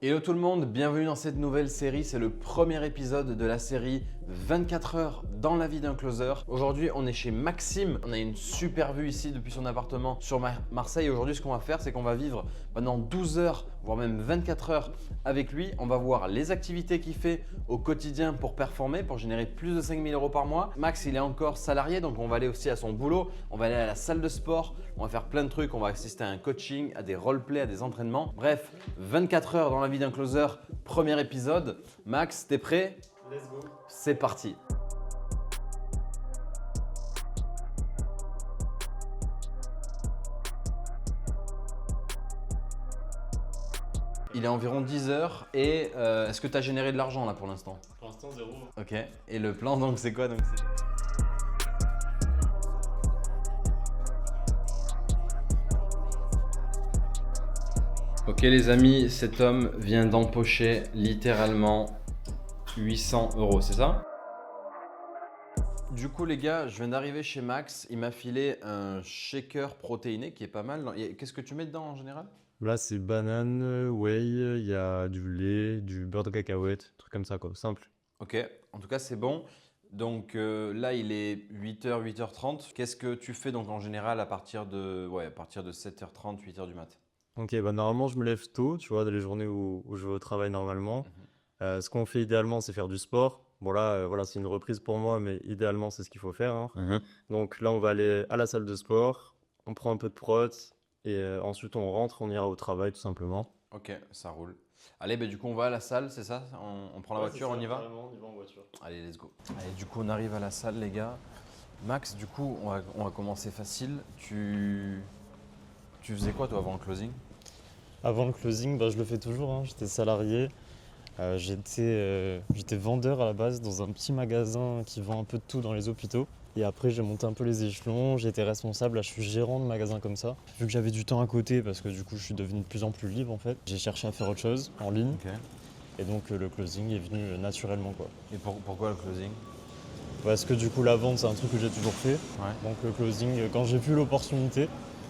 Hello tout le monde, bienvenue dans cette nouvelle série. C'est le premier épisode de la série 24 heures dans la vie d'un closer. Aujourd'hui, on est chez Maxime. On a une super vue ici depuis son appartement sur Marseille. Aujourd'hui, ce qu'on va faire, c'est qu'on va vivre pendant 12 heures, voire même 24 heures avec lui. On va voir les activités qu'il fait au quotidien pour performer, pour générer plus de 5 000 € par mois. Max, il est encore salarié, donc on va aller aussi à son boulot. On va aller à la salle de sport. On va faire plein de trucs. On va assister à un coaching, à des roleplays, à des entraînements. Bref, 24 heures dans la vie d'un closer, premier épisode. Max, t'es prêt? Let's go. C'est parti. Il est environ 10 heures et est-ce que tu as généré de l'argent là pour l'instant? Pour l'instant, zéro. Ok. Et le plan donc c'est quoi donc? Ok les amis, cet homme vient d'empocher littéralement 800 €, c'est ça? Du coup les gars, je viens d'arriver chez Max, il m'a filé un shaker protéiné qui est pas mal. Qu'est-ce que tu mets dedans en général? Là, c'est banane, whey, il y a du lait, du beurre de cacahuète, truc comme ça, quoi. Simple. Ok, en tout cas c'est bon. Donc là il est 8h, 8h30. Qu'est-ce que tu fais donc en général à partir de 7h30, 8h du mat? Ok, bah normalement, je me lève tôt, tu vois, dans les journées où je vais au travail normalement. Ce qu'on fait idéalement, c'est faire du sport. Bon, là, voilà, c'est une reprise pour moi, mais idéalement, c'est ce qu'il faut faire, hein. Donc là, on va aller à la salle de sport, on prend un peu de prot, et ensuite, on rentre, on ira au travail, tout simplement. Ok, ça roule. Allez, bah, du coup on va à la salle, c'est ça? On prend la voiture, on y va? Carrément, on y va en voiture. Allez, let's go. Allez, du coup on arrive à la salle les gars. Max, du coup on va commencer facile. Tu faisais quoi toi avant le closing? Avant le closing, bah, je le fais toujours, hein. J'étais salarié. J'étais vendeur à la base dans un petit magasin qui vend un peu de tout dans les hôpitaux. Et après, j'ai monté un peu les échelons, j'ai été responsable, là je suis gérant de magasin comme ça. Vu que j'avais du temps à côté, parce que du coup je suis devenu de plus en plus libre en fait, j'ai cherché à faire autre chose en ligne. Ok. Et donc le closing est venu naturellement quoi. Et pourquoi le closing? Parce que du coup la vente c'est un truc que j'ai toujours fait. Ouais. Donc le closing, quand j'ai vu l'opportunité,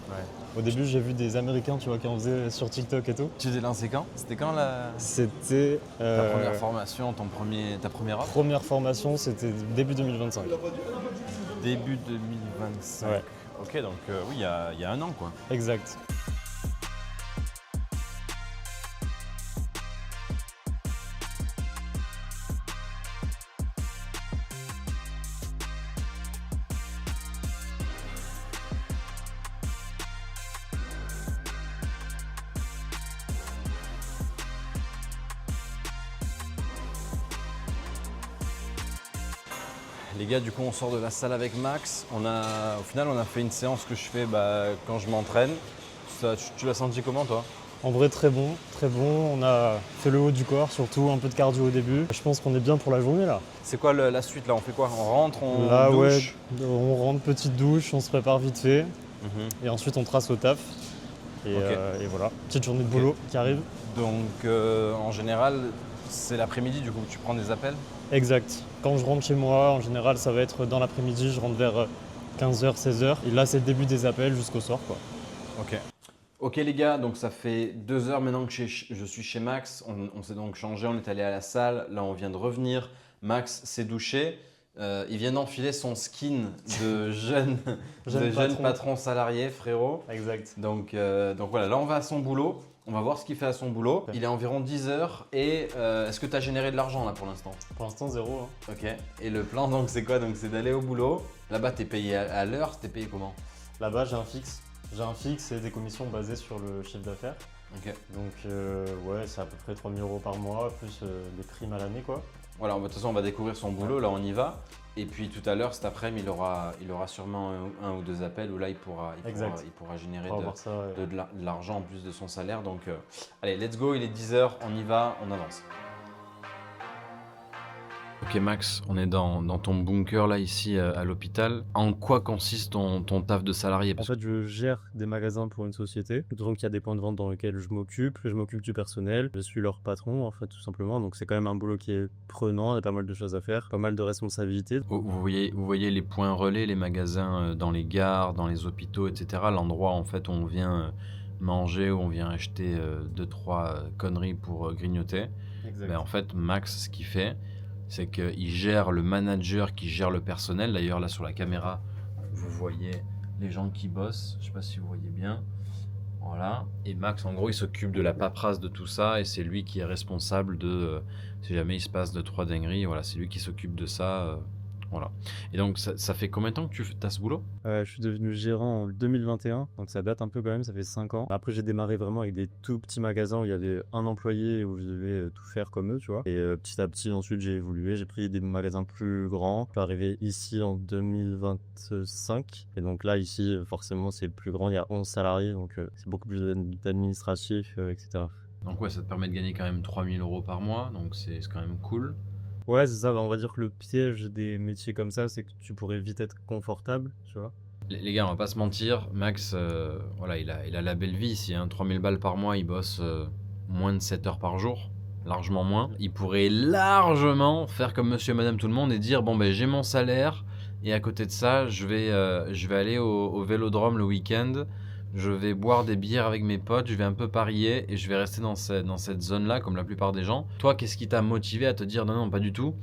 Ouais. au début j'ai vu des Américains tu vois qui en faisaient sur TikTok et tout. Tu t'es lancé quand? C'était quand C'était ta première formation, ta première offre? première formation, c'était début 2025. Début 2025. Ouais. Ok, donc oui, il y a un an quoi. Exact. Les gars, du coup, on sort de la salle avec Max. Au final, on a fait une séance que je fais quand je m'entraîne. Tu l'as senti comment, toi? En vrai, très bon, très bon. On a fait le haut du corps, surtout un peu de cardio au début. Je pense qu'on est bien pour la journée là. C'est quoi la suite là? On fait quoi? On rentre, on Là, douche? ouais, on rentre, petite douche, on se prépare vite fait. Mhm. Et ensuite, on trace au taf. Et, Ok. et voilà, petite journée de boulot qui arrive. Donc, en général, c'est l'après-midi, du coup, que tu prends des appels? Exact. Quand je rentre chez moi, en général, ça va être dans l'après-midi. Je rentre vers 15h, 16h. Et là, c'est le début des appels jusqu'au soir, quoi. Ok. Ok les gars, donc ça fait 2 heures maintenant que je suis chez Max. On s'est donc changé, on est allé à la salle. Là, on vient de revenir. Max s'est douché. Il vient d'enfiler son skin de jeune patron salarié, frérot. Exact. Donc voilà, là on va à son boulot. On va voir ce qu'il fait à son boulot. Ok. Il est environ 10 heures. Et est-ce que tu as généré de l'argent là pour l'instant? Pour l'instant, zéro, hein. Ok. Et le plan donc c'est quoi? Donc c'est d'aller au boulot. Là-bas, tu es payé à l'heure. Tu es payé comment? Là-bas, j'ai un fixe. J'ai un fixe et des commissions basées sur le chiffre d'affaires. Ok. Donc ouais, c'est à peu près 3 000 € par mois, plus des primes à l'année quoi. Voilà, de toute façon, on va découvrir son boulot, là on y va. Et puis tout à l'heure, cet après-midi, il aura sûrement un ou deux appels où là il pourra générer On va voir ça. Ouais. de l'argent en plus de son salaire. Donc allez, let's go, il est 10 heures, on y va, on avance. Ok Max, on est dans ton bunker là ici à l'hôpital. En quoi consiste ton taf de salarié? En fait, je gère des magasins pour une société. Donc, il y a des points de vente dans lesquels je m'occupe du personnel. Je suis leur patron, en fait, tout simplement. Donc, c'est quand même un boulot qui est prenant. Il y a pas mal de choses à faire, pas mal de responsabilités. Vous voyez les points relais, les magasins dans les gares, dans les hôpitaux, etc. L'endroit en fait où on vient manger ou on vient acheter 2-3 conneries pour grignoter, ben, en fait, Max, ce qu'il fait, c'est qu'il gère le manager qui gère le personnel. D'ailleurs, là, sur la caméra, vous voyez les gens qui bossent. Je sais pas si vous voyez bien. Voilà. Et Max, en gros, il s'occupe de la paperasse de tout ça et c'est lui qui est responsable de, si jamais il se passe 2-3 dingueries, voilà, c'est lui qui s'occupe de ça. Voilà. Et donc, ça fait combien de temps que tu as ce boulot? Je suis devenu gérant en 2021, donc ça date un peu quand même, ça fait 5 ans. Après, j'ai démarré vraiment avec des tout petits magasins où il y avait un employé où je devais tout faire comme eux, tu vois. Et petit à petit, ensuite, j'ai évolué, j'ai pris des magasins plus grands. Je suis arrivé ici en 2025. Et donc là, ici, forcément, c'est plus grand, il y a 11 salariés, donc c'est beaucoup plus d'administratif, etc. Donc ouais, ça te permet de gagner quand même 3000 euros par mois, donc c'est quand même cool. Ouais, c'est ça, bah, on va dire que le piège des métiers comme ça, c'est que tu pourrais vite être confortable, tu vois. Les gars, on va pas se mentir, Max, voilà, il a la belle vie ici, hein, 3000 balles par mois, il bosse moins de 7 heures par jour, largement moins. Il pourrait largement faire comme monsieur et madame tout le monde et dire, bon ben j'ai mon salaire, et à côté de ça, je vais aller au vélodrome le week-end, je vais boire des bières avec mes potes, je vais un peu parier, et je vais rester dans cette zone-là, comme la plupart des gens. Toi, qu'est-ce qui t'a motivé à te dire, non, non, pas du tout,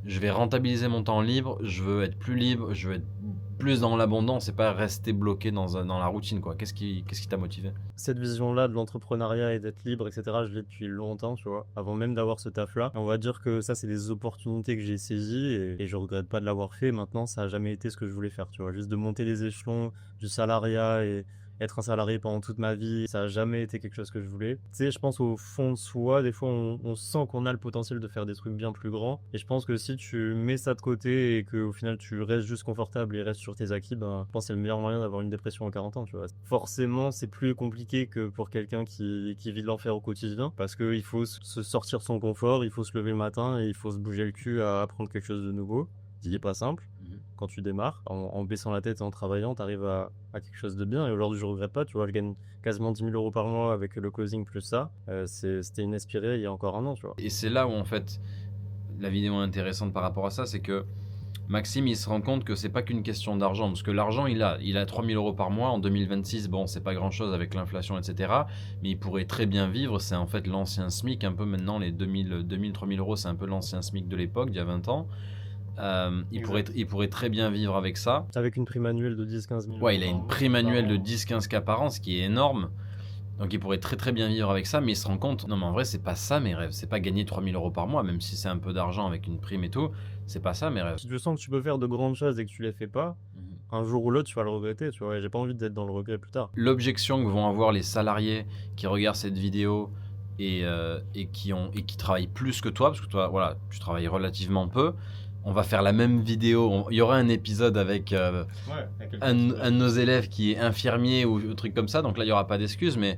je vais rentabiliser mon temps libre, je veux être plus libre, je veux être plus dans l'abondance et pas rester bloqué dans la routine, quoi. Qu'est-ce qui t'a motivé? Cette vision-là de l'entrepreneuriat et d'être libre, etc., je l'ai depuis longtemps, tu vois, avant même d'avoir ce taf-là. On va dire que ça, c'est des opportunités que j'ai saisies et je regrette pas de l'avoir fait. Maintenant, ça a jamais été ce que je voulais faire, tu vois. Juste de monter les échelons du salariat et être un salarié pendant toute ma vie, ça a jamais été quelque chose que je voulais. Tu sais, je pense au fond de soi, des fois, on sent qu'on a le potentiel de faire des trucs bien plus grands. Et je pense que si tu mets ça de côté et qu'au final, tu restes juste confortable et restes sur tes acquis, ben, je pense que c'est le meilleur moyen d'avoir une dépression à 40 ans, tu vois. Forcément, c'est plus compliqué que pour quelqu'un qui vit de l'enfer au quotidien, parce qu'il faut se sortir de son confort, il faut se lever le matin et il faut se bouger le cul à apprendre quelque chose de nouveau. Ce qui n'est pas simple. Quand tu démarres, en baissant la tête et en travaillant, tu arrives à quelque chose de bien. Et aujourd'hui, je regrette pas, tu vois, je gagne quasiment 10 000 euros par mois avec le closing plus ça. C'était inespéré il y a encore un an, tu vois. Et c'est là où, en fait, la vidéo est intéressante par rapport à ça, c'est que Maxime, il se rend compte que c'est pas qu'une question d'argent, parce que l'argent, il a 3000 euros par mois en 2026. Bon, c'est pas grand chose avec l'inflation, etc. Mais il pourrait très bien vivre. C'est en fait l'ancien SMIC, un peu maintenant, les 2000, 3000 euros, c'est un peu l'ancien SMIC de l'époque, d'il y a 20 ans. Il pourrait très bien vivre avec ça. Avec une prime annuelle de 10-15 000 euros. Ouais, il a une prime annuelle de 10-15K par an, ce qui est énorme. Donc il pourrait très bien vivre avec ça, mais il se rend compte, non mais en vrai c'est pas ça mes rêves, c'est pas gagner 3000 euros par mois, même si c'est un peu d'argent avec une prime et tout, c'est pas ça mes rêves. Si tu sens que tu peux faire de grandes choses et que tu les fais pas, un jour ou l'autre tu vas le regretter, tu vois, et j'ai pas envie d'être dans le regret plus tard. L'objection que vont avoir les salariés qui regardent cette vidéo et qui travaillent plus que toi, parce que toi voilà, tu travailles relativement peu, on va faire la même vidéo, il y aura un épisode avec un de nos élèves qui est infirmier ou un truc comme ça, donc là il n'y aura pas d'excuses, mais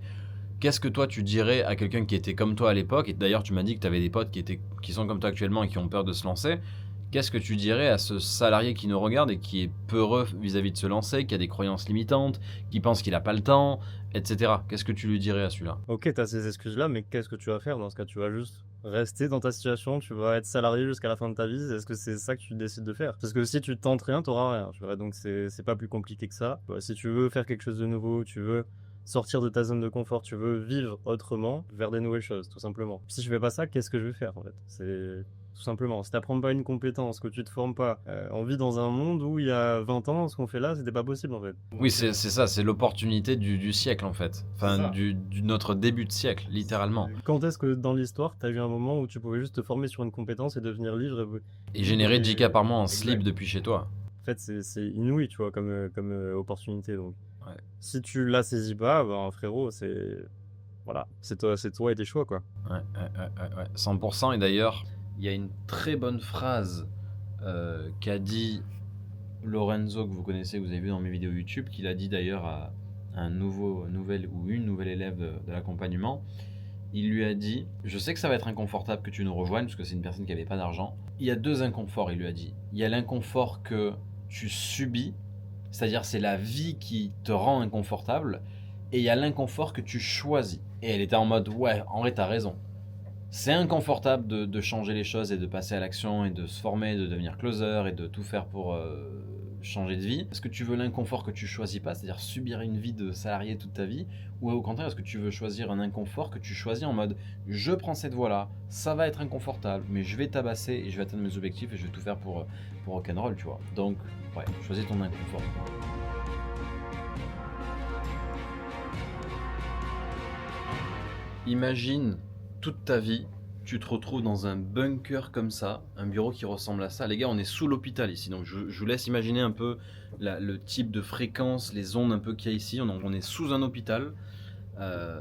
qu'est-ce que toi tu dirais à quelqu'un qui était comme toi à l'époque, et d'ailleurs tu m'as dit que tu avais des potes qui sont comme toi actuellement et qui ont peur de se lancer, qu'est-ce que tu dirais à ce salarié qui nous regarde et qui est peureux vis-à-vis de se lancer, qui a des croyances limitantes, qui pense qu'il n'a pas le temps, etc. Qu'est-ce que tu lui dirais à celui-là? Ok, t'as ces excuses-là, mais qu'est-ce que tu vas faire dans ce cas? Tu vas juste rester dans ta situation, tu vas être salarié jusqu'à la fin de ta vie. Est-ce que c'est ça que tu décides de faire? Parce que si tu tentes rien, t'auras rien. Tu vois, donc c'est pas plus compliqué que ça. Si tu veux faire quelque chose de nouveau, tu veux sortir de ta zone de confort, tu veux vivre autrement, vers des nouvelles choses, tout simplement. Si je fais pas ça, qu'est-ce que je vais faire en fait? C'est tout simplement. Si t'apprends pas une compétence, que tu te formes pas, on vit dans un monde où il y a 20 ans, ce qu'on fait là, c'était pas possible en fait. Oui, c'est ça, c'est l'opportunité du siècle en fait. Enfin, du notre début de siècle, littéralement. Quand est-ce que dans l'histoire, t'as eu un moment où tu pouvais juste te former sur une compétence et devenir libre Et générer 10K par mois en slip depuis chez toi. En fait, c'est inouï, tu vois, comme opportunité. Donc, Ouais. si tu la saisis pas, ben, frérot, voilà, c'est toi et tes choix, quoi. Ouais, 100%. Et d'ailleurs, il y a une très bonne phrase qu'a dit Lorenzo, que vous connaissez, que vous avez vu dans mes vidéos YouTube, qu'il a dit d'ailleurs à une nouvelle élève de l'accompagnement. Il lui a dit, je sais que ça va être inconfortable que tu nous rejoignes, parce que c'est une personne qui n'avait pas d'argent. Il y a deux inconforts, il lui a dit. Il y a l'inconfort que tu subis, c'est-à-dire c'est la vie qui te rend inconfortable, et il y a l'inconfort que tu choisis. Et elle était en mode, ouais, en vrai, t'as raison. C'est inconfortable de changer les choses et de passer à l'action et de se former, de devenir closer et de tout faire pour changer de vie? Est-ce que tu veux l'inconfort que tu choisis pas, c'est-à-dire subir une vie de salarié toute ta vie? Ou au contraire, est-ce que tu veux choisir un inconfort que tu choisis en mode je prends cette voie-là, ça va être inconfortable, mais je vais tabasser et je vais atteindre mes objectifs et je vais tout faire pour rock'n'roll, tu vois. Donc, ouais, choisis ton inconfort. Imagine toute ta vie, tu te retrouves dans un bunker comme ça, un bureau qui ressemble à ça. Les gars, on est sous l'hôpital ici, donc je vous laisse imaginer un peu le type de fréquence, les ondes un peu qu'il y a ici. On est sous un hôpital,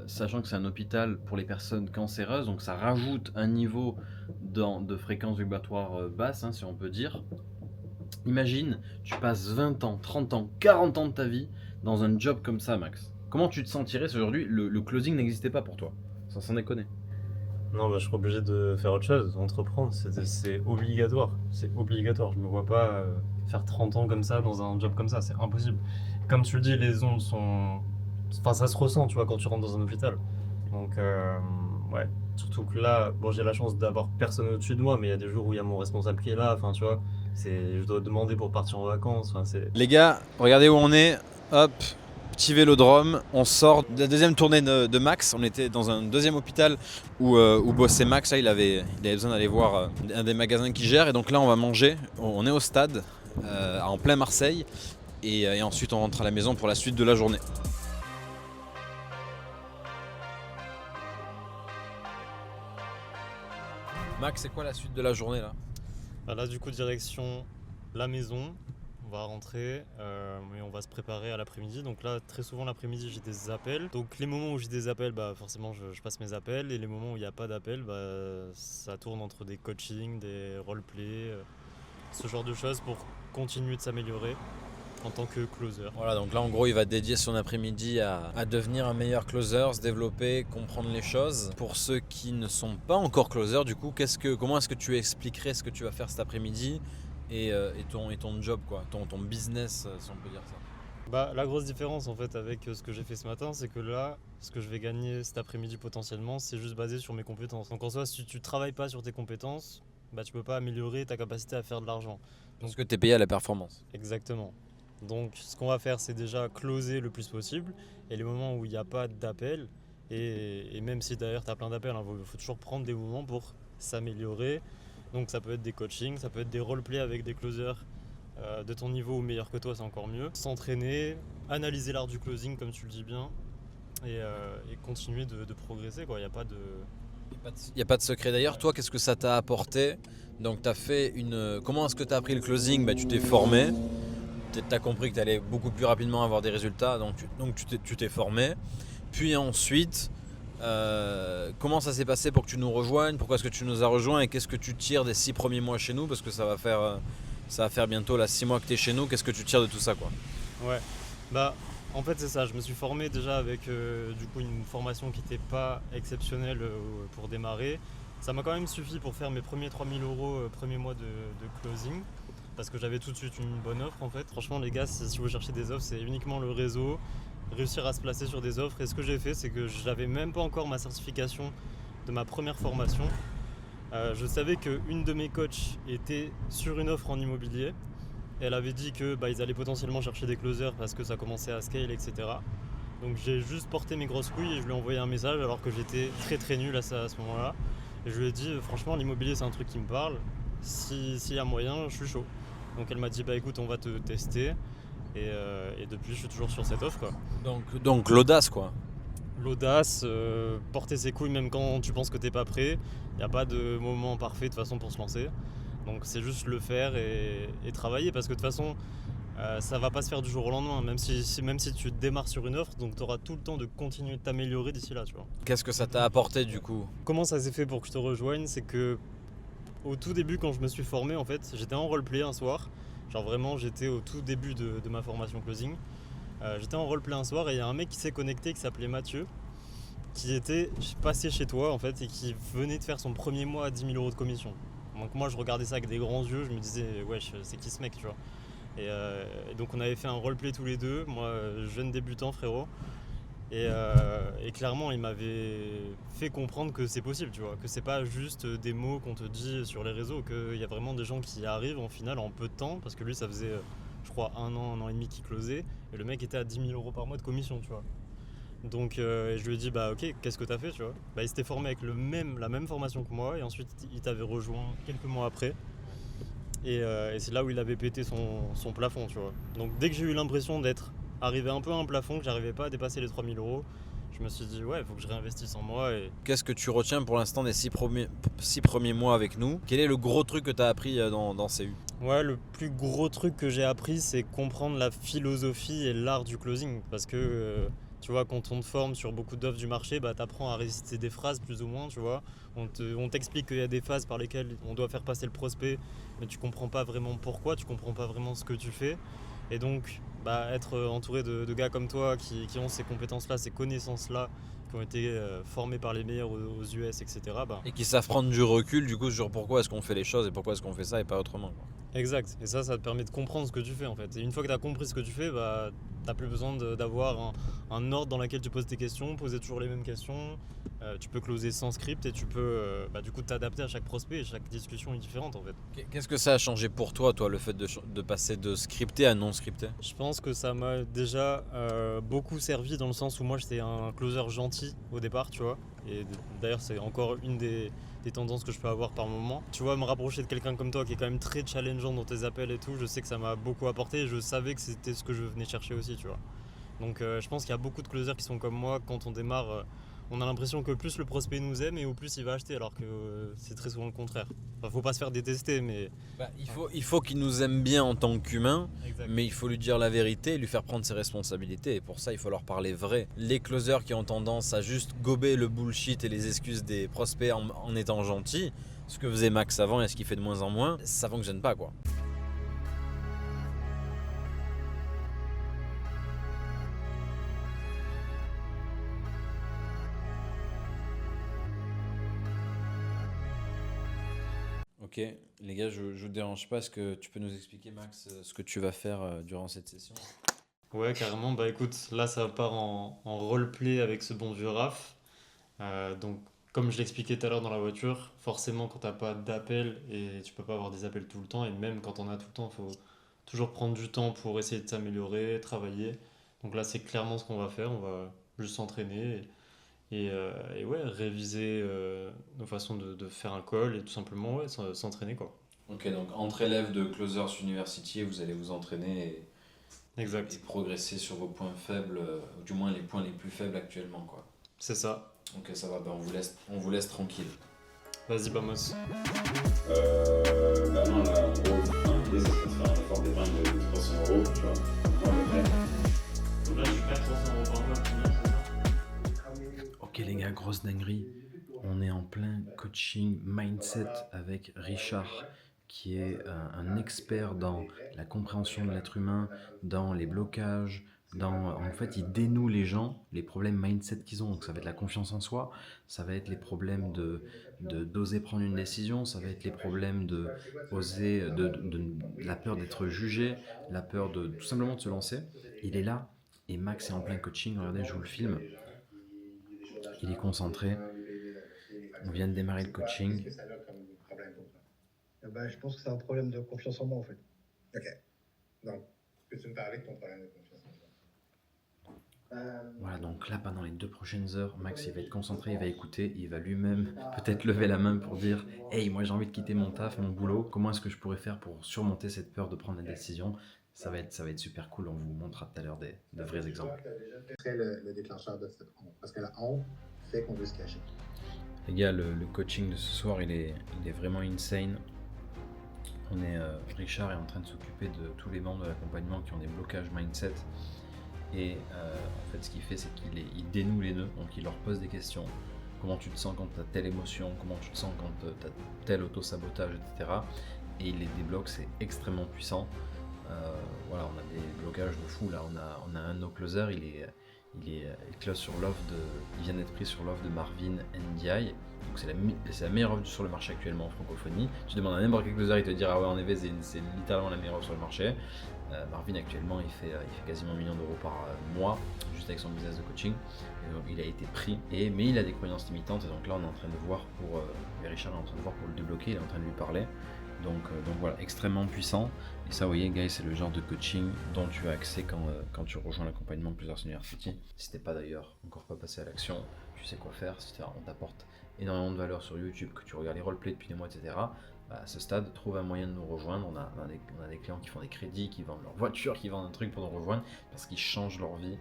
sachant que c'est un hôpital pour les personnes cancéreuses, donc ça rajoute un niveau de fréquence vibratoire basse, hein, si on peut dire. Imagine, tu passes 20 ans, 30 ans, 40 ans de ta vie dans un job comme ça, Max. Comment tu te sentirais si aujourd'hui le closing n'existait pas pour toi? Sans déconner. Non, bah, je serais obligé de faire autre chose, entreprendre, c'est obligatoire. C'est obligatoire. Je me vois pas faire 30 ans comme ça dans un job comme ça, c'est impossible. Comme tu le dis, les ondes sont. Enfin, ça se ressent, tu vois, quand tu rentres dans un hôpital. Donc, ouais. Surtout que là, bon, j'ai la chance d'avoir personne au-dessus de moi, mais il y a des jours où il y a mon responsable qui est là, enfin, tu vois. Je dois demander pour partir en vacances, enfin, c'est. Les gars, regardez où on est. Hop, petit vélodrome. On sort de la deuxième tournée de Max. On était dans un deuxième hôpital où bossait Max. Là, il avait besoin d'aller voir un des magasins qu'il gère. Et donc là, on va manger. On est au stade, en plein Marseille. Et ensuite, on rentre à la maison pour la suite de la journée. Max, c'est quoi la suite de la journée là? Bah là, du coup, direction la maison. On va rentrer et on va se préparer à l'après-midi. Donc là, très souvent l'après-midi, j'ai des appels. Donc les moments où j'ai des appels, bah, forcément, je passe mes appels. Et les moments où il n'y a pas d'appels, bah, ça tourne entre des coachings, des roleplays, ce genre de choses pour continuer de s'améliorer en tant que closer. Voilà, donc là en gros il va dédier son après-midi à devenir un meilleur closer, se développer, comprendre les choses. Pour ceux qui ne sont pas encore closer, du coup, comment est-ce que tu expliquerais ce que tu vas faire cet après-midi et ton job, quoi, ton business, si on peut dire ça? Bah, la grosse différence en fait avec ce que j'ai fait ce matin, c'est que là, ce que je vais gagner cet après-midi potentiellement, c'est juste basé sur mes compétences. Donc en soi, si tu travailles pas sur tes compétences, bah, tu peux pas améliorer ta capacité à faire de l'argent. Parce que tu es payé à la performance. Exactement. Donc ce qu'on va faire, c'est déjà closer le plus possible. Et les moments où il n'y a pas d'appel, et même si d'ailleurs tu as plein d'appels, il faut toujours prendre des moments pour s'améliorer. Donc ça peut être des coachings, ça peut être des roleplays avec des closers de ton niveau ou meilleur que toi, c'est encore mieux. S'entraîner, analyser l'art du closing comme tu le dis bien, et continuer de progresser, quoi. Il n'y a pas de... Il n'y a pas de secret. D'ailleurs, toi, qu'est-ce que ça t'a apporté? Donc, comment est-ce que tu as appris le closing? Tu t'es formé. Tu as compris que tu allais beaucoup plus rapidement avoir des résultats. Donc tu t'es formé. Puis ensuite, comment ça s'est passé pour que tu nous rejoignes? Pourquoi est-ce que tu nous as rejoints? Et qu'est-ce que tu tires des 6 premiers mois chez nous? Parce que ça va faire bientôt là, 6 mois que tu es chez nous. Qu'est-ce que tu tires de tout ça, quoi? Ouais, bah en fait c'est ça, je me suis formé déjà avec du coup une formation qui n'était pas exceptionnelle pour démarrer. Ça m'a quand même suffi pour faire mes premiers 3000 € premier mois de closing, parce que j'avais tout de suite une bonne offre en fait. Franchement les gars, si vous cherchez des offres, c'est uniquement le réseau, réussir à se placer sur des offres. Et ce que j'ai fait, c'est que j'avais même pas encore ma certification de ma première formation. Je savais qu'une de mes coachs était sur une offre en immobilier. Elle avait dit que ils allaient potentiellement chercher des closers parce que ça commençait à scale, etc. Donc j'ai juste porté mes grosses couilles et je lui ai envoyé un message alors que j'étais très très nul à ce moment-là. Et je lui ai dit franchement l'immobilier c'est un truc qui me parle, s'il y a moyen je suis chaud. Donc elle m'a dit écoute on va te tester et depuis je suis toujours sur cette offre, quoi. Donc l'audace, quoi. L'audace, porter ses couilles même quand tu penses que t'es pas prêt. Il n'y a pas de moment parfait de toute façon pour se lancer. Donc c'est juste le faire et travailler, parce que de toute façon ça va pas se faire du jour au lendemain, même si tu démarres sur une offre, donc tu auras tout le temps de continuer de t'améliorer d'ici là, tu vois. Qu'est-ce que ça t'a apporté du coup? Comment ça s'est fait pour que je te rejoigne? C'est que au tout début, quand je me suis formé, en fait, j'étais en roleplay un soir. Genre vraiment, j'étais au tout début de ma formation closing. J'étais en roleplay un soir et il y a un mec qui s'est connecté qui s'appelait Mathieu, qui était passé chez toi en fait et qui venait de faire son premier mois à 10 000 € de commission. Donc moi je regardais ça avec des grands yeux, je me disais wesh c'est qui ce mec, tu vois. Et donc on avait fait un roleplay tous les deux, moi jeune débutant frérot. Et clairement il m'avait fait comprendre que c'est possible, tu vois, que c'est pas juste des mots qu'on te dit sur les réseaux, qu'il y a vraiment des gens qui y arrivent en final en peu de temps, parce que lui ça faisait je crois, un an et demi qu'il closait, et le mec était à 10 000 € par mois de commission, tu vois. Donc je lui ai dit, bah ok, qu'est-ce que t'as fait, tu vois. Bah il s'était formé avec la même formation que moi, et ensuite il t'avait rejoint quelques mois après. Et c'est là où il avait pété son plafond, tu vois. Donc dès que j'ai eu l'impression d'être arrivé un peu à un plafond, que j'arrivais pas à dépasser les 3 000 €, je me suis dit, ouais, il faut que je réinvestisse en moi. Et Qu'est-ce que tu retiens pour l'instant des 6 premiers mois avec nous? Quel est le gros truc que tu as appris dans CU? ouais, le plus gros truc que j'ai appris, c'est comprendre la philosophie et l'art du closing. Parce que, tu vois, quand on te forme sur beaucoup d'offres du marché, bah, t'apprends à réciter des phrases plus ou moins, tu vois. On t'explique qu'il y a des phases par lesquelles on doit faire passer le prospect, mais tu comprends pas vraiment pourquoi, tu comprends pas vraiment ce que tu fais. Et donc, bah, être entouré de gars comme toi qui ont ces compétences-là, ces connaissances-là, qui ont été formés par les meilleurs aux US, etc. Bah, Et qui savent prendre du recul du coup sur pourquoi est-ce qu'on fait les choses et pourquoi est-ce qu'on fait ça et pas autrement, quoi. exact, et ça te permet de comprendre ce que tu fais en fait. Et une fois que tu as compris ce que tu fais, bah, t'as plus besoin d'avoir un ordre dans lequel tu poses tes questions, poser toujours les mêmes questions. Tu peux closer sans script et tu peux du coup t'adapter à chaque prospect, et chaque discussion est différente en fait. Qu'est-ce que ça a changé pour toi, le fait de passer de scripté à non scripté? Je pense que ça m'a déjà beaucoup servi dans le sens où moi j'étais un closer gentil au départ, tu vois. Et d'ailleurs c'est encore une des tendances que je peux avoir par moment. Tu vois, me rapprocher de quelqu'un comme toi qui est quand même très challengeant dans tes appels et tout, je sais que ça m'a beaucoup apporté et je savais que c'était ce que je venais chercher aussi, tu vois. Donc je pense qu'il y a beaucoup de closers qui sont comme moi. Quand on démarre, on a l'impression que plus le prospect nous aime et au plus il va acheter, alors que c'est très souvent le contraire. Enfin, faut pas se faire détester, mais... Il faut qu'il nous aime bien en tant qu'humain, Exact. mais il faut lui dire la vérité et lui faire prendre ses responsabilités. Et pour ça, il faut leur parler vrai. Les closers qui ont tendance à juste gober le bullshit et les excuses des prospects en étant gentils, ce que faisait Max avant et ce qu'il fait de moins en moins, ça fonctionne pas, quoi. Ok, les gars, je vous dérange pas. Est-ce que tu peux nous expliquer, Max, ce que tu vas faire durant cette session? Ouais, carrément. Bah écoute, là ça part en roleplay avec ce bon vieux Raph. Donc, comme je l'expliquais tout à l'heure dans la voiture, forcément quand t'as pas d'appel et tu peux pas avoir des appels tout le temps, et même quand on a tout le temps, il faut toujours prendre du temps pour essayer de s'améliorer, travailler. Donc là, c'est clairement ce qu'on va faire. On va juste s'entraîner et ouais, réviser nos façons de faire un call et tout simplement ouais, s'entraîner quoi. Ok, donc entre élèves de Closers University, vous allez vous entraîner et Exact, progresser sur vos points faibles, ou du moins les points les plus faibles actuellement, quoi. c'est ça. Ok, ça va, on vous laisse tranquille. Vas-y, Bamos. Bah non, là, en gros, l'idée c'est de faire un effort d'épargne de 300 €, tu vois. On le fait. Donc là, je perds 300 € par mois, c'est ça? Ok les gars, grosse dinguerie. On est en plein coaching mindset avec Richard, qui est un expert dans la compréhension de l'être humain, dans les blocages, en fait, il dénoue les gens, les problèmes mindset qu'ils ont. Donc ça va être la confiance en soi, ça va être les problèmes d'oser prendre une décision, ça va être les problèmes de la peur d'être jugé, la peur de tout simplement de se lancer. Il est là, et Max est en plein coaching. Regardez, je vous le filme. Il est concentré. On vient de démarrer le coaching. Qu'est-ce que ça a comme problème pour toi? Je pense que c'est un problème de confiance en moi, en fait. Ok. Donc, peux-tu me parler de ton problème de confiance en toi? Voilà, donc là, pendant les 2 prochaines heures, Max, il va être concentré, il va écouter, il va lui-même peut-être lever la main pour dire « Hey, moi j'ai envie de quitter mon taf, mon boulot, comment est-ce que je pourrais faire pour surmonter cette peur de prendre la décision ?» Ça va être super cool, on vous montrera tout à l'heure de vrais exemples. Quel serait le déclencheur de cette honte? Parce que la honte fait qu'on veut se cacher. Les gars, le coaching de ce soir, il est vraiment insane. Richard est en train de s'occuper de tous les membres de l'accompagnement qui ont des blocages mindset. Et en fait, ce qu'il fait, c'est qu'il dénoue les nœuds, donc il leur pose des questions. Comment tu te sens quand tu as telle émotion, comment tu te sens quand tu as tel auto-sabotage, etc. Et il les débloque, c'est extrêmement puissant. Voilà, on a des blocages de fou. Là, on a un de nos closers, il close sur l'offre il vient d'être pris sur l'offre de Marvin NDI. Donc c'est la meilleure offre sur le marché actuellement en francophonie. Tu demandes à n'importe quel closer, il te dira ah ouais, en effet c'est littéralement la meilleure offre sur le marché. Marvin actuellement il fait quasiment 1 million d'euros par mois juste avec son business de coaching. Et donc, il a été pris, mais il a des croyances limitantes et donc là on est en train de voir pour Richard est en train de voir pour le débloquer, il est en train de lui parler. Donc voilà, extrêmement puissant. Et ça, vous voyez, guys, c'est le genre de coaching dont tu as accès quand tu rejoins l'accompagnement Plusieurs University. Si t'es pas d'ailleurs encore pas passé à l'action, tu sais quoi faire. Si on t'apporte énormément de valeur sur YouTube, que tu regardes les roleplays depuis des mois, etc. À ce stade, trouve un moyen de nous rejoindre. On a des clients qui font des crédits, qui vendent leur voiture, qui vendent un truc pour nous rejoindre parce qu'ils changent leur vie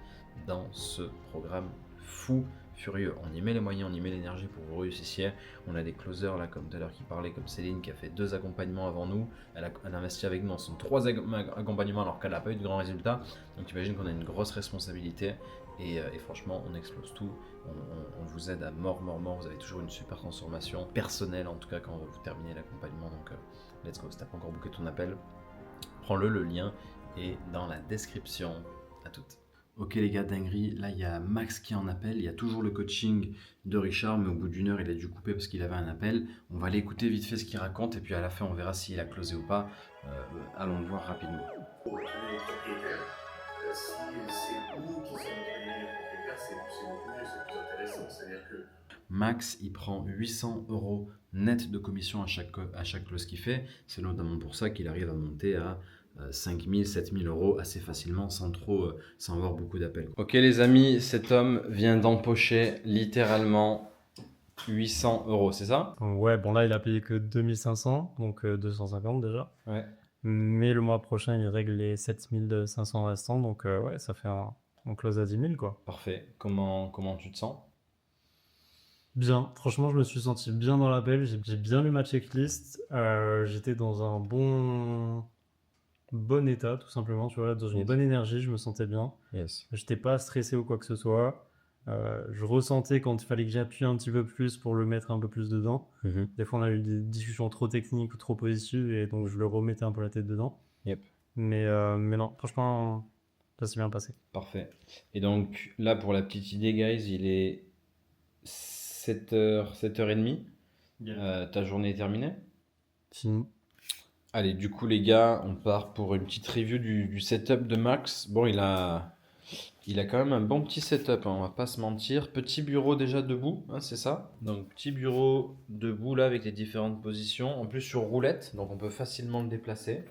dans ce programme fou furieux. On y met les moyens, on y met l'énergie pour que vous réussissiez. On a des closers là, comme tout à l'heure qui parlait, comme Céline qui a fait 2 accompagnements avant nous. Elle a investi avec nous dans son 3 accompagnements alors qu'elle n'a pas eu de grands résultats. Donc tu imagines qu'on a une grosse responsabilité et franchement on explose tout. On vous aide à mort. Vous avez toujours une super transformation personnelle en tout cas quand vous terminez l'accompagnement. Donc let's go. Si tu n'as pas encore booké ton appel, prends-le, le lien est dans la description. À toutes. Ok les gars, dinguerie, là il y a Max qui en appelle, il y a toujours le coaching de Richard, mais au bout d'1 heure il a dû couper parce qu'il avait un appel. On va aller écouter vite fait ce qu'il raconte et puis à la fin on verra s'il a closé ou pas. Allons le voir rapidement. Pour les propriétaires, si c'est nous qui sommes les propriétaires, c'est beaucoup mieux, c'est plus intéressant. C'est-à-dire que Max, il prend 800 € net de commission à chaque close qu'il fait. C'est notamment pour ça qu'il arrive à monter à 5 000, 7 000 € assez facilement sans avoir beaucoup d'appels. Ok les amis, cet homme vient d'empocher littéralement 800 €, c'est ça? Ouais, bon là il a payé que 2500, donc 250 déjà. Ouais. Mais le mois prochain il règle les 7500 restants, donc ouais, ça fait on close à 10 000 quoi. Parfait. Comment tu te sens? Bien, franchement je me suis senti bien dans l'appel, j'ai bien lu ma checklist, j'étais dans un bon état tout simplement, tu vois, dans une bonne énergie, je me sentais bien. Yes. J'étais pas stressé ou quoi que ce soit. Je ressentais quand il fallait que j'appuie un petit peu plus pour le mettre un peu plus dedans. Des fois on a eu des discussions trop techniques ou trop positives et donc je le remettais un peu la tête dedans. Yep. Mais non, franchement ça s'est bien passé. Parfait. Et donc là pour la petite idée guys, il est 7h30. Ta journée est terminée? Fini. Allez, du coup les gars, on part pour une petite review du setup de Max. Bon, il a quand même un bon petit setup, hein, on va pas se mentir. Petit bureau déjà debout, hein, c'est ça? Donc petit bureau debout là avec les différentes positions. En plus sur roulette, donc on peut facilement le déplacer.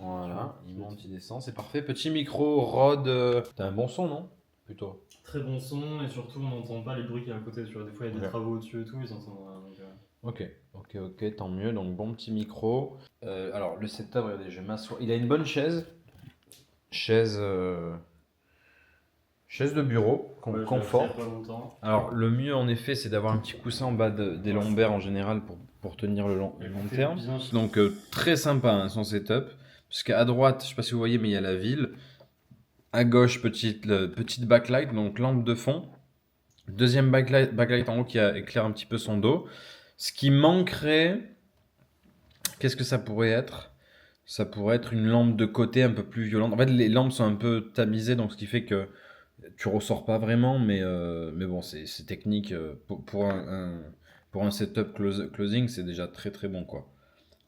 Voilà, il monte, il descend, c'est parfait. Petit micro, Rode. T'as un bon son, non? Plutôt. Très bon son et surtout on n'entend pas les bruits qu'il y a à côté. Tu vois, des fois il y a des Ouais. travaux au-dessus et tout, ils entendent rien. Ok, tant mieux. Donc bon petit micro. Alors le setup, regardez, je vais m'asseoir. Il a une bonne chaise. Chaise de bureau, confort. Alors le mieux en effet c'est d'avoir un petit coussin en bas des lombaires en général pour tenir le long terme. Donc très sympa hein, son setup. Parce qu'à droite, je sais pas si vous voyez mais il y a la ville. À gauche, petite backlight, donc lampe de fond. Deuxième backlight en haut qui éclaire un petit peu son dos. Ce qui manquerait, qu'est-ce que ça pourrait être? Ça pourrait être une lampe de côté un peu plus violente. En fait, les lampes sont un peu tamisées, donc ce qui fait que tu ressors pas vraiment, mais bon, c'est technique. Pour un setup closing, c'est déjà très très bon, quoi.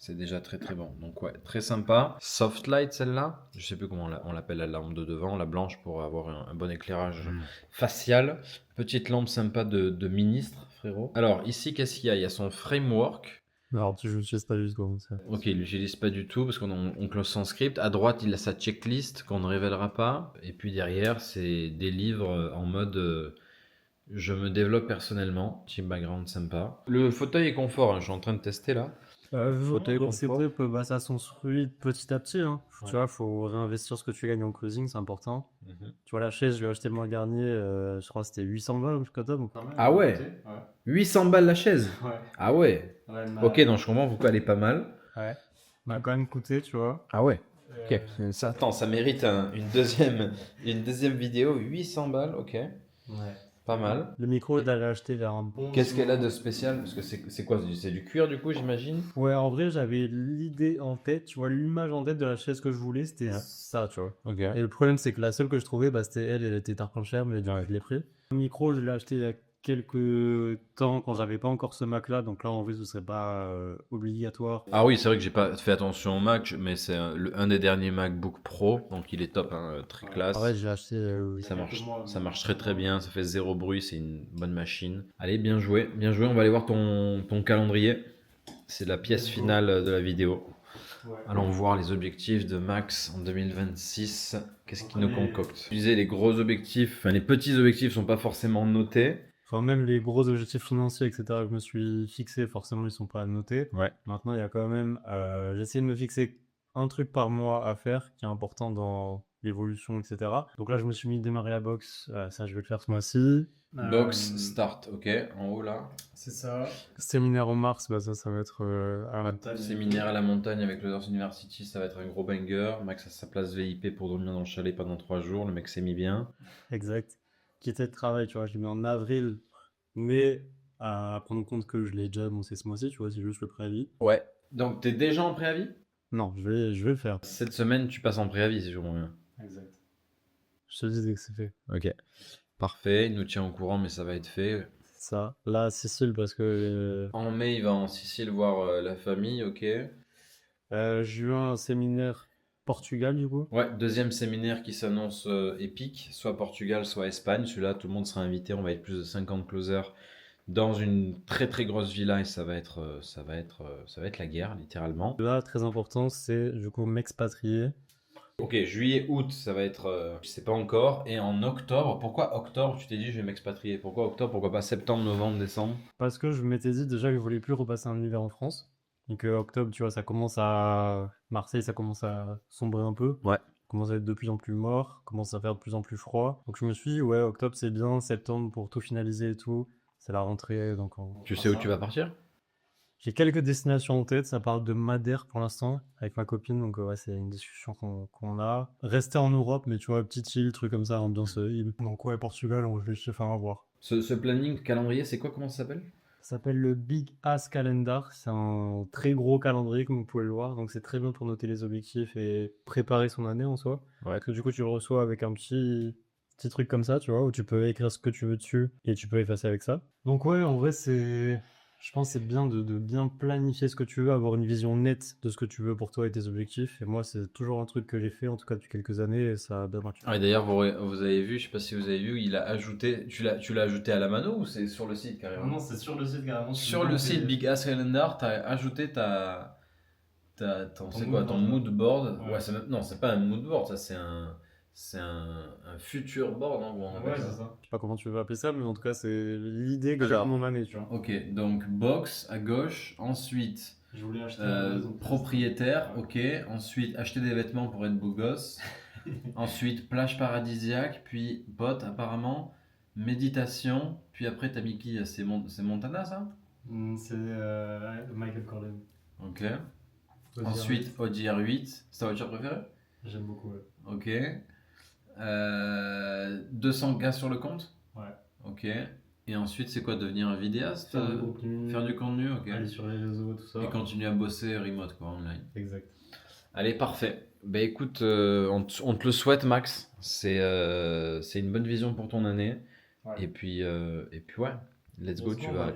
C'est déjà très très bon. Donc ouais, très sympa. Soft light celle-là. Je sais plus comment on l'appelle la lampe de devant, la blanche pour avoir un bon éclairage facial. Petite lampe sympa de ministre, frérot. Alors ici, qu'est-ce qu'il y a? Il y a son framework. Alors tu n'utilises pas du tout. Ok, il l'utilise pas du tout parce qu'on close son script. À droite, il a sa checklist qu'on ne révélera pas. Et puis derrière, c'est des livres en mode je me développe personnellement. Petit background sympa. Le fauteuil est confort, hein, je suis en train de tester là. Fauteuil c'est vrai, bah, ça se construit petit à petit. Hein. Ouais. Tu vois, il faut réinvestir ce que tu gagnes en closing, c'est important. Tu vois, la chaise, je l'ai acheté le mois dernier, je crois que c'était 800 balles ou quelque chose. Ah ouais, 800 balles la chaise. Ouais. Ah ouais, ok, donc je comprends pourquoi elle est pas mal. Ouais, m'a quand même coûté, tu vois. Ah ouais, ok. Attends, ça mérite une deuxième vidéo, 800 balles, ok. Ouais. Pas mal. Le micro, je l'avais acheté vers un bon... Qu'est-ce qu'elle a de spécial? Parce que c'est quoi? C'est du cuir du coup, j'imagine? Ouais, en vrai, j'avais l'idée en tête, tu vois, l'image en tête de la chaise que je voulais, c'était ça, tu vois. Ok. Et le problème, c'est que la seule que je trouvais, bah, c'était elle était un peu chère, mais je l'ai pris. Le micro, je l'ai acheté il y a quelques temps quand j'avais pas encore ce Mac-là. Donc là, en vrai, ce serait pas obligatoire. Ah oui, c'est vrai que j'ai pas fait attention au Mac, mais c'est un des derniers MacBook Pro, donc il est top, hein, très classe. Pareil, j'ai acheté. Ça marche très très bien, ça fait zéro bruit, c'est une bonne machine. Allez, bien joué, on va aller voir ton calendrier. C'est la pièce finale de la vidéo. Allons voir les objectifs de Max en 2026. Qu'est-ce qu'il nous concocte? Tu disais les gros objectifs, enfin les petits objectifs sont pas forcément notés. Enfin, même les gros objectifs financiers, etc., que je me suis fixé, forcément, ils sont pas notés. Ouais. Maintenant, il y a quand même. J'ai essayé de me fixer un truc par mois à faire qui est important dans l'évolution, etc. Donc là, je me suis mis démarrer la boxe. Ça, je vais le faire ce mois-ci. Box start, ok, en haut là. C'est ça. Séminaire en mars, bah ça va être à la montagne. Séminaire à la montagne avec l'Others University, ça va être un gros banger. Max a sa place VIP pour dormir dans le chalet pendant 3 jours, le mec s'est mis bien. Exact. Qui était de travail, tu vois, je l'ai mis en avril, mais à prendre en compte que je l'ai déjà annoncé ce mois-ci, tu vois, c'est juste le préavis. Ouais. Donc t'es déjà en préavis? Non, je vais le faire. Cette semaine, tu passes en préavis, si je comprends bien. Exact. Je te dis dès que c'est fait. Ok. Parfait, il nous tient au courant, mais ça va être fait. Ça. Là, Sicile, parce que En mai, il va en Sicile voir la famille, ok. juin, un séminaire Portugal, du coup. Ouais, deuxième séminaire qui s'annonce épique, soit Portugal, soit Espagne. Celui-là, tout le monde sera invité. On va être plus de 50 closers dans une très très grosse villa et ça va être la guerre, littéralement. Là, très important, c'est du coup m'expatrier. Ok, juillet, août, ça va être, je sais pas encore. Et en octobre, pourquoi octobre tu t'es dit je vais m'expatrier? Pourquoi octobre? Pourquoi pas septembre, novembre, décembre? Parce que je m'étais dit déjà que je voulais plus repasser un hiver en France. Et que octobre, tu vois, ça commence à. Marseille, ça commence à sombrer un peu. Ouais. Commence à être de plus en plus mort, commence à faire de plus en plus froid. Donc je me suis dit, ouais, octobre c'est bien, septembre pour tout finaliser et tout. C'est la rentrée, donc Tu sais où tu vas partir? J'ai quelques destinations en tête, ça parle de Madère pour l'instant, avec ma copine, donc ouais, c'est une discussion qu'on a. Rester en Europe, mais tu vois, petite île, truc comme ça, ambiance île. Donc ouais, Portugal, on va se faire avoir. Ce planning calendrier, c'est quoi? Comment ça s'appelle? Ça s'appelle le Big Ass Calendar, c'est un très gros calendrier comme vous pouvez le voir, donc c'est très bien pour noter les objectifs et préparer son année en soi. Ouais. Parce que du coup tu le reçois avec un petit truc comme ça, tu vois, où tu peux écrire ce que tu veux dessus et tu peux effacer avec ça. Donc ouais, en vrai je pense que c'est bien de bien planifier ce que tu veux, avoir une vision nette de ce que tu veux pour toi et tes objectifs. Et moi c'est toujours un truc que j'ai fait, en tout cas depuis quelques années, et ça a bien marché. Ah, et d'ailleurs, vous avez vu, je sais pas si vous avez vu, il a ajouté, tu l'as ajouté à la mano ou c'est sur le site carrément? Non, c'est sur le site carrément. Sur le site Big Ass Calendar, t'as ajouté c'est quoi, ton mood board? Ouais. Ouais, non, c'est pas un mood board, ça c'est un futur board en gros. on appelle ça. ça. Je sais pas comment tu veux appeler ça, mais en tout cas c'est l'idée que j'ai pour mon année, tu vois. Ok, donc box à gauche, ensuite Je voulais acheter propriétaire, ok, ensuite acheter des vêtements pour être beau gosse, ensuite plage paradisiaque, puis pote apparemment, méditation, puis après t'as mis qui? C'est Montana ça? C'est Michael Corleone. Ok. Ensuite Audi R8, c'est ta voiture préférée? J'aime beaucoup, ouais. Ok. 200 gars sur le compte? Ouais. Ok. Et ensuite c'est quoi, devenir un vidéaste? Faire du contenu, ok. Aller sur les réseaux, tout ça. Et continuer à bosser remote quoi, online. Exact. Allez, parfait. Bah écoute, on te le souhaite Max. C'est une bonne vision pour ton année. Ouais. Et puis ouais, let's go, tu vas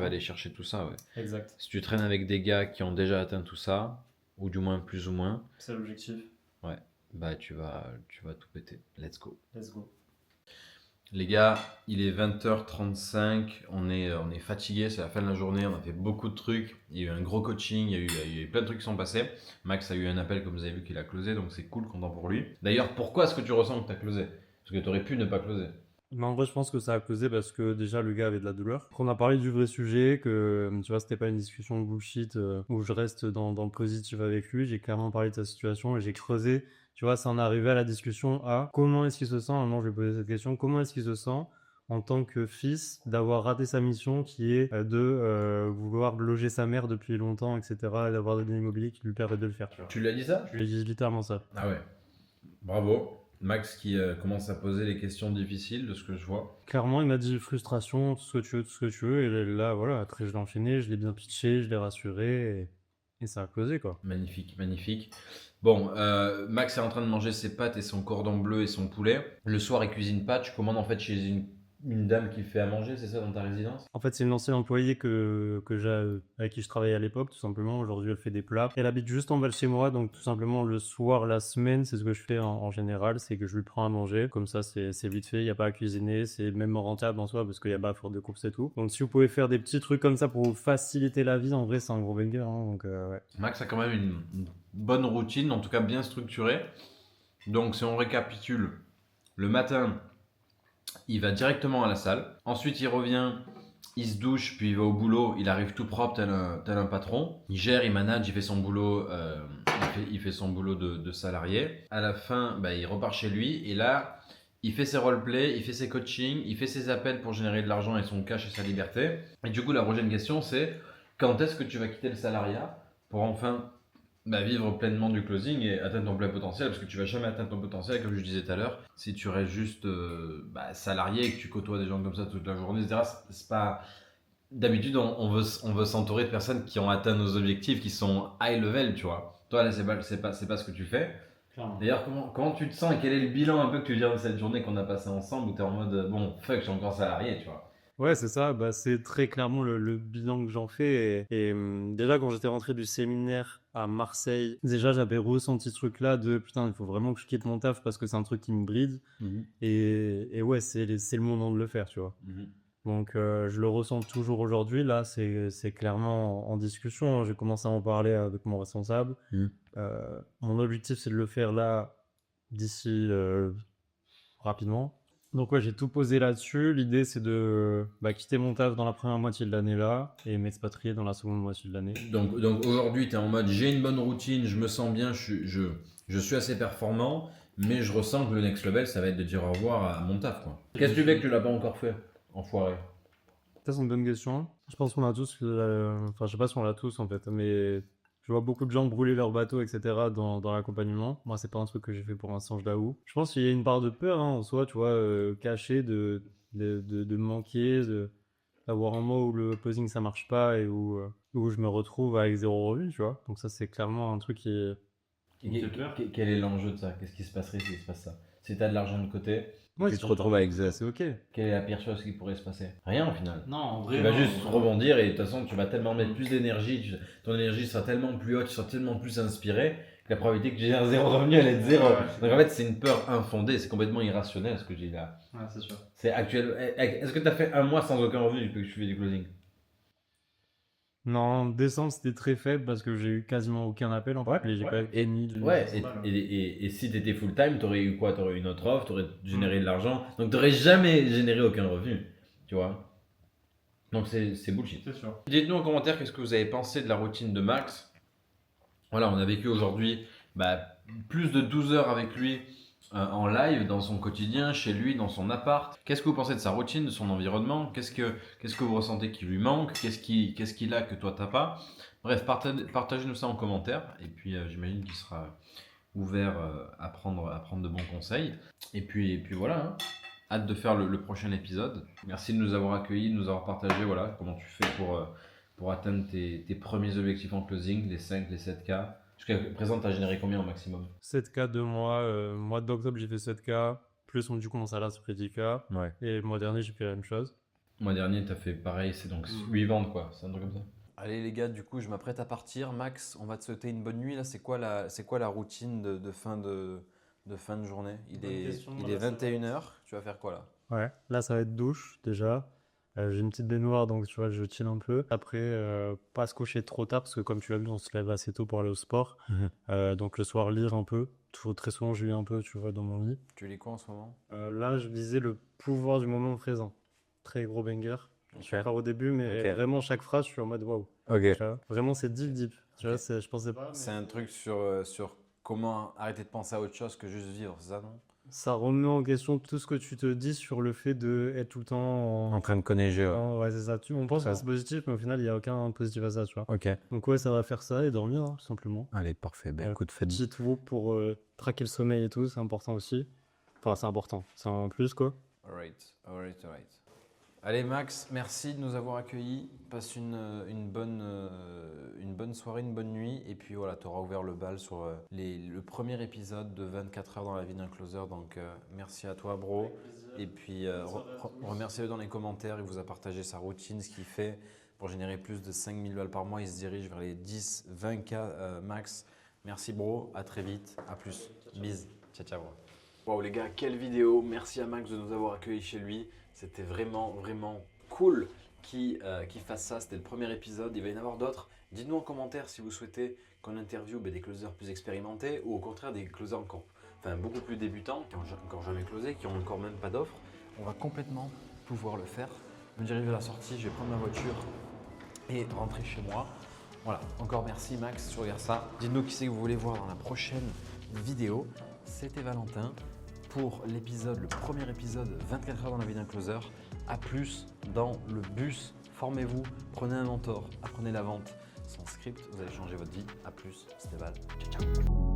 aller chercher tout ça, ouais. Exact. Si tu traînes avec des gars qui ont déjà atteint tout ça, ou du moins plus ou moins, C'est l'objectif. ouais, bah tu vas tout péter. Let's go. Let's go. Les gars, il est 20h35, on est fatigué, c'est la fin de la journée, on a fait beaucoup de trucs, il y a eu un gros coaching, il y a eu plein de trucs qui sont passés. Max a eu un appel comme vous avez vu qu'il a closé, donc c'est cool, content pour lui. D'ailleurs, pourquoi est-ce que tu ressens que tu as closé? Parce que tu aurais pu ne pas closer. Mais en vrai, je pense que ça a causé parce que déjà le gars avait de la douleur. Après, on a parlé du vrai sujet, que tu vois, c'était pas une discussion bullshit où je reste dans le positif avec lui. J'ai clairement parlé de sa situation et j'ai creusé. Tu vois, ça en est arrivé à la discussion à comment est-ce qu'il se sent. Maintenant, je vais poser cette question. Comment est-ce qu'il se sent en tant que fils d'avoir raté sa mission qui est de vouloir loger sa mère depuis longtemps, etc. et d'avoir des immobiliers qui lui permettent de le faire. Tu lui as dit ça? Je lui ai dit littéralement ça. Ah ouais, bravo. Max qui commence à poser les questions difficiles de ce que je vois. Clairement, il m'a dit frustration, tout ce que tu veux, tout ce que tu veux. Et là, voilà, après, je l'ai enchaîné, je l'ai bien pitché, je l'ai rassuré et ça a causé, quoi. Magnifique, magnifique. Bon, Max est en train de manger ses pâtes et son cordon bleu et son poulet. Le soir, il cuisine pas. Tu commandes en fait chez une une dame qui fait à manger, c'est ça, dans ta résidence? En fait, c'est une ancienne employée avec qui je travaillais à l'époque, tout simplement. Aujourd'hui, elle fait des plats. Elle habite juste en bas de chez moi, donc tout simplement le soir, la semaine, c'est ce que je fais en général, c'est que je lui prends à manger. Comme ça, c'est vite fait, il n'y a pas à cuisiner, c'est même rentable en soi parce qu'il n'y a pas à faire de courses et tout. Donc si vous pouvez faire des petits trucs comme ça pour vous faciliter la vie, en vrai, c'est un gros banger. Hein, donc ouais. Max a quand même une bonne routine, en tout cas bien structurée. Donc si on récapitule, le matin, il va directement à la salle. Ensuite, il revient, il se douche, puis il va au boulot. Il arrive tout propre, tel un patron. Il gère, il manage, il fait son boulot, il fait son boulot de salarié. À la fin, il repart chez lui. Et là, il fait ses roleplays, il fait ses coachings, il fait ses appels pour générer de l'argent et son cash et sa liberté. Et du coup, la prochaine question, c'est quand est-ce que tu vas quitter le salariat pour enfin vivre pleinement du closing et atteindre ton plein potentiel, parce que tu vas jamais atteindre ton potentiel, comme je disais tout à l'heure, si tu restes juste salarié et que tu côtoies des gens comme ça toute la journée, etc. C'est pas... D'habitude, on veut s'entourer de personnes qui ont atteint nos objectifs, qui sont high level, tu vois. Toi, là, c'est pas ce que tu fais. Clairement. D'ailleurs, comment tu te sens et quel est le bilan un peu que tu veux dire de cette journée qu'on a passée ensemble où tu es en mode, bon, fuck, je suis encore salarié, tu vois. Ouais, c'est ça, c'est très clairement le bilan que j'en fais. Déjà, quand j'étais rentré du séminaire à Marseille, déjà, j'avais ressenti ce truc-là de putain, il faut vraiment que je quitte mon taf parce que c'est un truc qui me bride. Et ouais, c'est le moment de le faire, tu vois. Donc, je le ressens toujours aujourd'hui. Là, c'est clairement en discussion. J'ai commencé à en parler avec mon responsable. Mon objectif, c'est de le faire là, d'ici rapidement. Donc ouais, j'ai tout posé là-dessus. L'idée, c'est de quitter mon taf dans la première moitié de l'année là et m'expatrier dans la seconde moitié de l'année. Donc aujourd'hui, tu es en mode j'ai une bonne routine, je me sens bien, je suis assez performant, mais je ressens que le next level, ça va être de dire au revoir à mon taf, quoi. Qu'est-ce que tu fais que tu l'as pas encore fait, enfoiré? Ça, c'est une bonne question. Je pense qu'on a tous, enfin, je sais pas si on l'a tous en fait, mais je vois beaucoup de gens brûler leur bateau, etc. dans l'accompagnement. Moi, c'est pas un truc que j'ai fait pour l'instant, je l'avoue. Je pense qu'il y a une part de peur en soi, tu vois, cachée de manquer, d'avoir un mois où le posing ça marche pas et où je me retrouve avec 0 revenu, tu vois. Donc ça, c'est clairement un truc qui me fait peur. Quel est l'enjeu de ça? Qu'est-ce qui se passerait si se passe ça? Si tu as de l'argent de côté, Ouais, tu te retrouves avec zéro, c'est ok. quelle est la pire chose qui pourrait se passer? Rien au final. Non, en vrai, Tu vas juste rebondir et de toute façon, tu vas tellement mettre plus d'énergie, ton énergie sera tellement plus haute, tu seras tellement plus inspiré que la probabilité que tu génères 0 revenu, elle est de 0. Donc en fait, c'est une peur infondée, c'est complètement irrationnel ce que j'ai là. Ouais, c'est sûr. C'est actuel. Est-ce que tu as fait un mois sans aucun revenu depuis que tu fais du closing? Non, en décembre, c'était très faible parce que j'ai eu quasiment aucun appel en fait. J'ai pas eu ni de... Ouais, et si tu étais full time, tu aurais eu quoi? Tu aurais eu une autre offre, tu aurais généré de l'argent. Donc tu n'aurais jamais généré aucun revenu. Tu vois? Donc c'est bullshit. C'est sûr. Dites-nous en commentaire qu'est-ce que vous avez pensé de la routine de Max. Voilà, on a vécu aujourd'hui plus de 12 heures avec lui en live, dans son quotidien, chez lui, dans son appart. Qu'est-ce que vous pensez de sa routine, de son environnement? Qu'est-ce que vous ressentez qui lui manque? Qu'est-ce qu'il a que toi t'as pas? Bref, partagez-nous ça en commentaire. Et puis j'imagine qu'il sera ouvert à prendre de bons conseils. Et puis voilà, hein. Hâte de faire le prochain épisode. Merci de nous avoir accueillis, de nous avoir partagé comment tu fais pour atteindre tes premiers objectifs en closing, les 5, les 7K. Jusqu'à présent, tu as généré combien au maximum? 7K 2 mois. Mois d'octobre, j'ai fait 7K. Plus du coup, mon salaire, c'est fait 10K. Ouais. Et le mois dernier, j'ai fait la même chose. Le mois dernier, tu as fait pareil, c'est donc 8 ventes, quoi. C'est un truc comme ça. Allez les gars, du coup, je m'apprête à partir. Max, on va te souhaiter une bonne nuit. Là, c'est quoi la routine de fin de journée? Il est 21h. Tu vas faire quoi là? Ouais, là, ça va être douche déjà. J'ai une petite baignoire, donc tu vois, je chill un peu. Après, pas se coucher trop tard, parce que comme tu l'as vu, on se lève assez tôt pour aller au sport. Donc le soir, lire un peu. Très souvent, je lis un peu, tu vois, dans mon lit. Tu lis quoi en ce moment? Là, je lisais Le pouvoir du moment présent. Très gros banger. Je suis pas au début, mais vraiment, chaque phrase, je suis en mode waouh. Ok. Vraiment, c'est deep. Tu vois, je pensais pas. C'est un truc sur comment arrêter de penser à autre chose que juste vivre, c'est ça, non? Ça remet en question tout ce que tu te dis sur le fait d'être tout le temps En train de connaître. Ouais, c'est ça. On pense que c'est positif, mais au final, il n'y a aucun positif à ça, tu vois. Ok. Donc ouais, ça va faire ça et dormir, hein, tout simplement. Allez, parfait. Écoute, faites Petit trou pour traquer le sommeil et tout, c'est important aussi. Enfin, c'est important. C'est un plus, quoi. Alright. Allez Max, merci de nous avoir accueillis. Passe une bonne bonne soirée, une bonne nuit. Et puis voilà, tu auras ouvert le bal sur le premier épisode de 24 heures dans la vie d'un closer. Donc merci à toi, bro. Et puis remerciez-le dans les commentaires. Il vous a partagé sa routine, ce qu'il fait pour générer plus de 5000 balles par mois. Il se dirige vers les 10-20K max. Merci, bro. À très vite. À plus. Bis. Ciao, ciao. Wow, les gars, quelle vidéo. Merci à Max de nous avoir accueillis chez lui. C'était vraiment cool qu'il fasse ça. C'était le premier épisode. Il va y en avoir d'autres. Dites-nous en commentaire si vous souhaitez qu'on interviewe des closers plus expérimentés ou au contraire des closers beaucoup plus débutants, qui n'ont encore jamais closé, qui n'ont encore même pas d'offre. On va complètement pouvoir le faire. Je me dirige vers la sortie, je vais prendre ma voiture et rentrer chez moi. Voilà, encore merci Max, si tu regardes ça. Dites-nous qui c'est que vous voulez voir dans la prochaine vidéo. C'était Valentin pour l'épisode, le premier épisode 24 heures dans la vie d'un closer. A plus dans le bus. Formez-vous, prenez un mentor, apprenez la vente sans script, vous allez changer votre vie. A plus, c'était Val. Ciao, ciao.